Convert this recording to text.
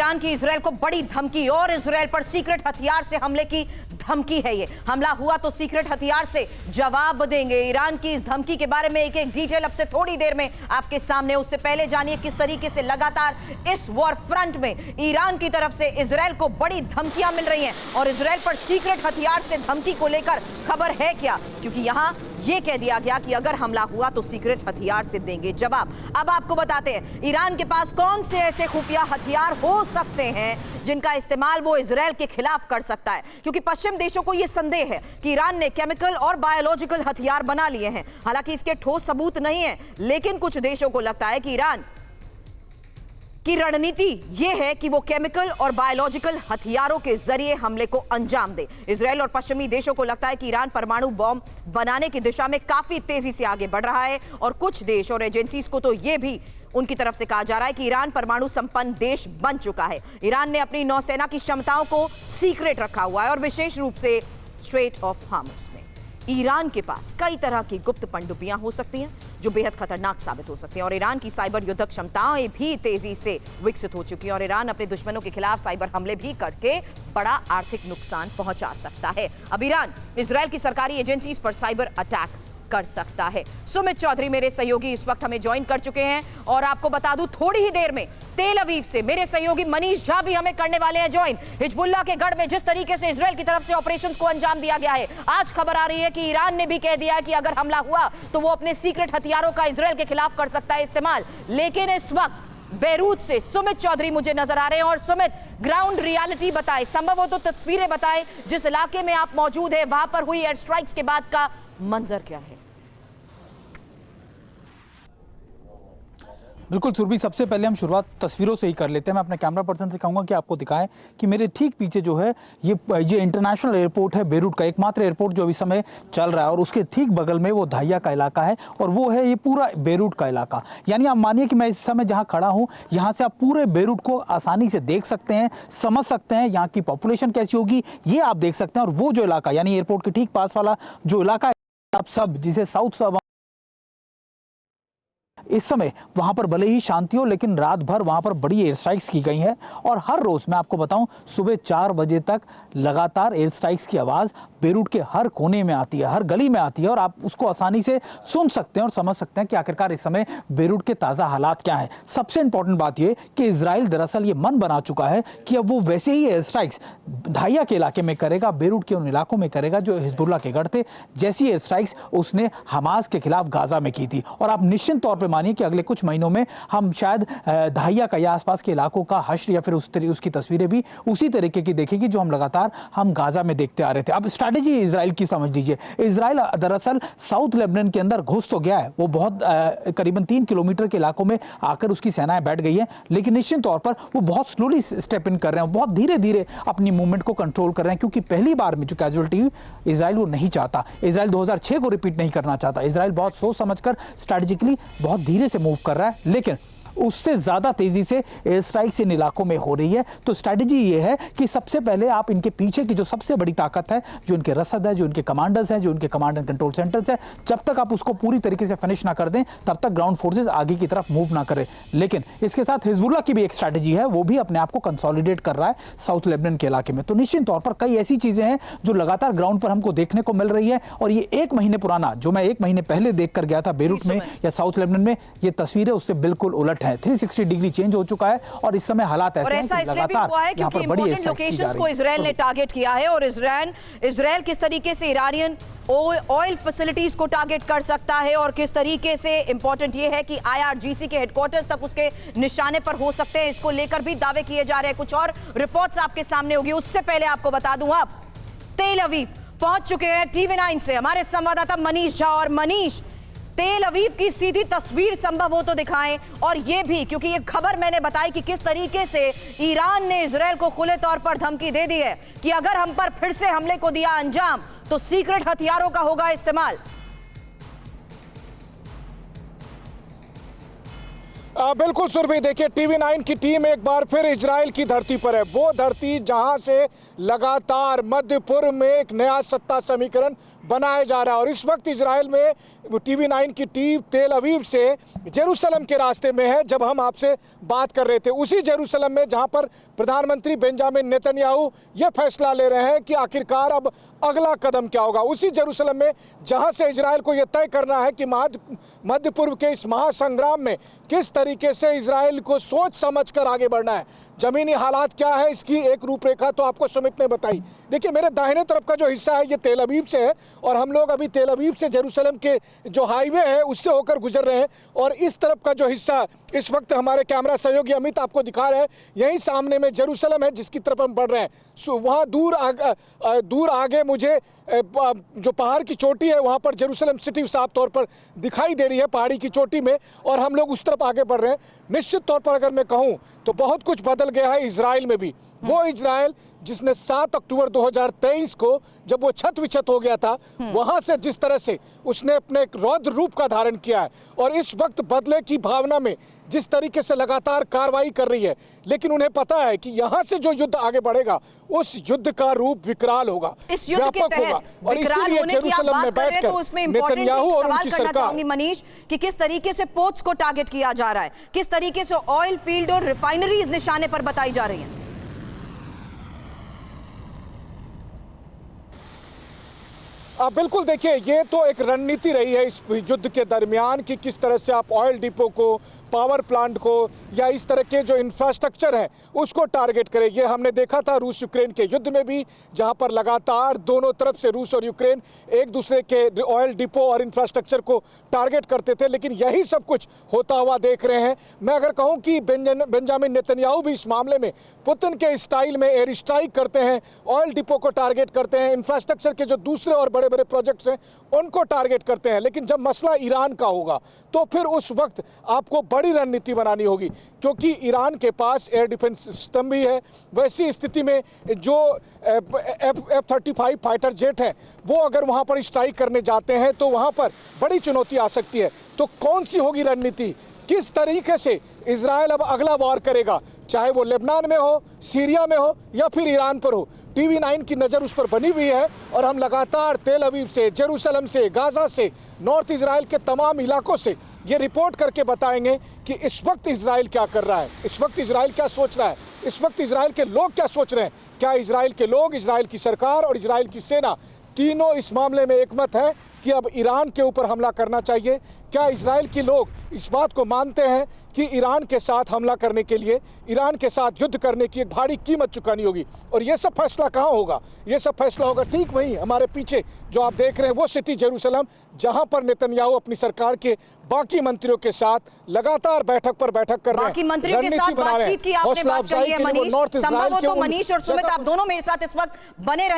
Iran की Israel को बड़ी धमकी और इजराइल पर सीक्रेट हथियार से हमले की धमकी है। ये हमला हुआ तो सीक्रेट हथियार से जवाब देंगे। ईरान की इस धमकी के बारे में एक एक डिटेल अब से थोड़ी देर में आपके सामने। उससे पहले जानिए किस तरीके से लगातार इस वॉर फ्रंट में ईरान की तरफ से इजराइल को बड़ी धमकियां मिल रही हैं और इजराइल पर सीक्रेट हथियार से धमकी को लेकर खबर है क्या, क्योंकि यहां यह कह दिया गया कि अगर हमला हुआ तो सीक्रेट हथियार से देंगे जवाब। अब आपको बताते हैं ईरान के पास कौन से ऐसे खुफिया हथियार हो सकते हैं जिनका इस्तेमाल वो इजराइल के खिलाफ कर सकता है, क्योंकि पश्चिम देशों को यह संदेह है कि ईरान ने केमिकल और बायोलॉजिकल हथियार बना लिए हैं। हालांकि इसके ठोस सबूत नहीं है, लेकिन कुछ देशों को लगता है कि ईरान की रणनीति यह है कि वो केमिकल और बायोलॉजिकल हथियारों के जरिए हमले को अंजाम दे। इजराइल और पश्चिमी देशों को लगता है कि ईरान परमाणु बॉम्ब बनाने की दिशा में काफी तेजी से आगे बढ़ रहा है और कुछ देश और एजेंसीज को तो यह भी उनकी तरफ से कहा जा रहा है कि ईरान परमाणु संपन्न देश बन चुका है। ईरान ने अपनी नौसेना की क्षमताओं को सीक्रेट रखा हुआ है और विशेष रूप से स्ट्रेट ऑफ हार्मुज में ईरान के पास कई तरह की गुप्त पनडुब्बियां हो सकती हैं जो बेहद खतरनाक साबित हो सकती हैं और ईरान की साइबर युद्धक क्षमताएं भी तेजी से विकसित हो चुकी हैं और ईरान अपने दुश्मनों के खिलाफ साइबर हमले भी करके बड़ा आर्थिक नुकसान पहुंचा सकता है। अब ईरान इजराइल की सरकारी एजेंसीज पर साइबर अटैक कर सकता है। सुमित चौधरी मेरे सहयोगी इस वक्त हमें ज्वाइन कर चुके हैं और आपको बता दूं थोड़ी ही देर में तेल अवीव से मेरे सहयोगी मनीष झा भी हमें करने वाले हैं ज्वाइन। हिजबुल्लाह के गढ़ में जिस तरीके से इजराइल की तरफ से ऑपरेशंस को अंजाम दिया गया है, आज खबर आ रही है कि ईरान ने भी कह दिया है कि अगर हमला हुआ तो वो अपने सीक्रेट हथियारों का इजराइल के खिलाफ कर सकता है इस्तेमाल। लेकिन इस वक्त बेरूत से सुमित चौधरी मुझे नजर आ रहे हैं और सुमित, ग्राउंड रियलिटी बताएं, संभव हो तो तस्वीरें बताएं जिस इलाके में आप मौजूद है, वहां पर हुई एयर स्ट्राइक्स के बाद का मंजर क्या है। बिल्कुल सुरभि, सबसे पहले हम शुरुआत तस्वीरों से ही कर लेते हैं। मैं अपने कैमरा पर्सन से कहूँगा कि आपको दिखाएं कि मेरे ठीक पीछे जो है ये इंटरनेशनल एयरपोर्ट है बेरूट का, एकमात्र एयरपोर्ट जो इस समय चल रहा है और उसके ठीक बगल में वो धाइया का इलाका है और वो है ये पूरा बेरूट का इलाका। यानी आप मानिए कि मैं इस समय जहाँ खड़ा हूँ यहाँ से आप पूरे बेरूट को आसानी से देख सकते हैं, समझ सकते हैं यहाँ की पॉपुलेशन कैसी होगी ये आप देख सकते हैं। और वो जो इलाका यानी एयरपोर्ट के ठीक पास वाला जो इलाका है आप सब जिसे साउथ सब इस समय वहां पर भले ही शांति हो लेकिन रात भर वहां पर बड़ी एयर स्ट्राइक्स की गई हैं और हर रोज मैं आपको बताऊं सुबह 4 बजे तक लगातार एयर स्ट्राइक्स की आवाज बेरूट के हर कोने में आती है, हर गली में आती है और आप उसको आसानी से सुन सकते हैं और समझ सकते हैं कि आखिरकार इस समय बेरूट के ताज़ा हालात क्या हैं। सबसे इंपॉर्टेंट बात यह कि इजराइल दरअसल ये मन बना चुका है कि अब वो वैसे ही एयर स्ट्राइक्स धाइया के इलाके में करेगा, बेरूट के उन इलाकों में करेगा जो हिजबुल्लाह के गढ़ थे, जैसी एयर स्ट्राइक्स उसने हमास के खिलाफ गाजा में की थी। और आप निश्चित तौर पर मानिए कि अगले कुछ महीनों में हम शायद धाइया का या आसपास के इलाकों का हश्र या फिर उसकी तस्वीरें भी उसी तरीके की देखेंगे जो हम लगातार गाजा में देखते आ रहे थे। अब स्ट्रैटेजी इजराइल की समझ लीजिए, इजराइल दरअसल साउथ लेबनान के अंदर घुस तो गया है, वो बहुत करीबन 3 किलोमीटर के इलाकों में आकर उसकी सेनाएं बैठ गई हैं, लेकिन निश्चित तौर पर वो बहुत स्लोली स्टेप इन कर रहे हैं, बहुत धीरे धीरे अपनी मूवमेंट को कंट्रोल कर रहे हैं, क्योंकि पहली बार में जो कैजुअलिटी हुई इजराइल वो नहीं चाहता। इजराइल 2006 को रिपीट नहीं करना चाहता। इजराइल बहुत सोच समझकर स्ट्रैटेजिकली बहुत धीरे से मूव कर रहा है, लेकिन उससे ज्यादा तेजी से एयर स्ट्राइक्स इन इलाकों में हो रही है। तो स्ट्रैटेजी ये है कि सबसे पहले आप इनके पीछे की जो सबसे बड़ी ताकत है, जो इनके रसद है, जो इनके कमांडर्स हैं, जो इनके कमांड एंड कंट्रोल सेंटर्स है, जब तक आप उसको पूरी तरीके से फिनिश ना कर दें तब तक ग्राउंड फोर्सेस आगे की तरफ मूव ना करें। लेकिन इसके साथ हिजबुल्लाह की भी एक स्ट्रैटेजी है, वो भी अपने आप को कंसोलिडेट कर रहा है साउथ लेबनान के इलाके में। तो निश्चित तौर पर कई ऐसी चीजें हैं जो लगातार ग्राउंड पर हमको देखने को मिल रही है और ये 1 महीने पुराना जो मैं 1 महीने पहले देख कर गया था बेरूट में या साउथ लेबनान में, ये तस्वीरें उससे बिल्कुल उलट है। 360 डिग्री चेंज हो चुका है और इस समय हालात ऐसे हैं कि लगातार यहां पर बड़ी लोकेशंस को इजराइल ने टारगेट किया है और इजराइल किस तरीके से ईरानियन ऑयल फैसिलिटीज को टारगेट कर सकता है और किस तरीके से इंपॉर्टेंट ये है कि IRGC के हेडक्वार्टर्स तक उसके निशाने पर हो सकते हैं, इसको लेकर भी दावे किए जा रहे हैं। कुछ और रिपोर्ट्स आपके सामने होगी, उससे पहले आपको बता दूं आप तेल अवीव पहुंच चुके हैं TV9 से हमारे संवाददाता मनीष झा। और मनीष, तेल अवीव की सीधी तस्वीर संभव हो तो दिखाएं और ये भी क्योंकि ये खबर मैंने बताई कि किस तरीके से ईरान ने इजराइल को खुले तौर पर धमकी दे दी है कि अगर हम पर फिर से हमले को दिया अंजाम तो सीक्रेट हथियारों का होगा इस्तेमाल। बिल्कुल सुरभि, देखिए TV9 की टीम एक बार फिर इजराइल की धरती पर है, वो धरती जहां से लगातार मध्य पूर्व में एक नया सत्ता समीकरण बनाया जा रहा है। और इस वक्त इजराइल में TV9 की टीम तेल अवीव से जेरूसलम के रास्ते में है। जब हम आपसे बात कर रहे थे उसी जेरूसलम में जहां पर प्रधानमंत्री बेंजामिन नेतन्याहू ये फैसला ले रहे हैं कि आखिरकार अब अगला कदम क्या होगा, उसी जेरूसलम में जहां से इजराइल को यह तय करना है कि मध्य पूर्व के इस महासंग्राम में किस तरीके से इजराइल को सोच समझकर आगे बढ़ना है। जमीनी हालात क्या है इसकी एक रूपरेखा तो आपको सुमित ने बताई। देखिए मेरे दाहिने तरफ का जो हिस्सा है ये तेल अवीव से है और हम लोग अभी तेल अवीव से जेरूसलम के जो हाईवे है उससे होकर गुजर रहे हैं। और इस तरफ का जो हिस्सा इस वक्त हमारे कैमरा सहयोगी अमित आपको दिखा रहे हैं, यहीं सामने में जेरूसलम है जिसकी तरफ हम बढ़ रहे हैं। वहाँ दूर आगे मुझे जो पहाड़ की चोटी है वहाँ पर जेरूसलम सिटी साफ तौर पर दिखाई दे रही है पहाड़ी की चोटी में, और हम लोग उस तरफ आगे बढ़ रहे हैं। निश्चित तौर पर अगर मैं कहूँ तो बहुत कुछ बदल गया है इजराइल में भी। वो इजराइल जिसने 7 अक्टूबर 2023 को जब वो छत विछत हो गया था वहां से जिस तरह से उसने अपने एक रौद्र रूप का धारण किया है और इस वक्त बदले की भावना में जिस तरीके से लगातार कार्रवाई कर रही है, लेकिन उन्हें पता है कि यहाँ से जो युद्ध आगे बढ़ेगा उस युद्ध का रूप विकराल होगा, इस युद्ध के तहत विकराल होने की आप बात कर रहे हैं तो उसमें इंपॉर्टेंट सवाल करना चाहूंगी मनीष कि किस तरीके से पोर्ट्स को टारगेट किया जा रहा है, किस तरीके से ऑयल फील्ड और रिफाइनरीज निशाने पर बताई जा रही है। बिल्कुल, देखिए ये तो एक रणनीति रही है इस युद्ध के दरमियान कि किस तरह से आप ऑयल डिपो को, पावर प्लांट को या इस तरह के जो इंफ्रास्ट्रक्चर है उसको टारगेट करें। ये हमने देखा था रूस यूक्रेन के युद्ध में भी, जहां पर लगातार दोनों तरफ से रूस और यूक्रेन एक दूसरे के ऑयल डिपो और इंफ्रास्ट्रक्चर को टारगेट करते थे, लेकिन यही सब कुछ होता हुआ देख रहे हैं। मैं अगर कहूं कि बेंजामिन नेतन्याहू भी इस मामले में पुतिन के स्टाइल में एयर स्ट्राइक करते हैं, ऑयल डिपो को टारगेट करते हैं, इंफ्रास्ट्रक्चर के जो दूसरे और बड़े बड़े प्रोजेक्ट्स हैं उनको टारगेट करते हैं। लेकिन जब मसला ईरान का होगा तो फिर उस वक्त आपको बड़ी रणनीति बनानी होगी, क्योंकि ईरान के पास एयर डिफेंस सिस्टम भी है। वैसी स्थिति में जो F-35 फाइटर जेट हैं वो अगर वहां पर स्ट्राइक करने जाते हैं तो वहां पर बड़ी चुनौती आ सकती है। तो कौन सी होगी रणनीति, किस तरीके से इजराइल अब अगला वार करेगा, चाहे वो लेबनान में हो, सीरिया में हो या फिर ईरान पर हो। TV9 की नज़र उस पर बनी हुई है और हम लगातार तेल अवीव से, जेरूसलम से, गाजा से, नॉर्थ इजराइल के तमाम इलाकों से ये रिपोर्ट करके बताएंगे कि इस वक्त इजराइल क्या कर रहा है, इस वक्त इजराइल क्या सोच रहा है, इस वक्त इजराइल के लोग क्या सोच रहे हैं। क्या इजराइल के लोग, इजराइल की सरकार और इजराइल की सेना तीनों इस मामले में एकमत है कि अब ईरान के ऊपर हमला करना चाहिए? क्या इजराइल के लोग इस बात को मानते हैं कि ईरान के साथ हमला करने के लिए, ईरान के साथ युद्ध करने की एक भारी कीमत चुकानी होगी? और ये सब फैसला कहाँ होगा? ये सब फैसला होगा ठीक वहीं हमारे पीछे जो आप देख रहे हैं वो सिटी जेरूसलम, जहां पर नेतन्याहू अपनी सरकार के बाकी मंत्रियों के साथ लगातार बैठक पर बैठक कर रहे हैं। बाकी मंत्रियों के साथ बातचीत की आपने बात कही है मनीष, संभव हो तो मनीष और सुमित आप दोनों मेरे साथ इस वक्त बने रहे।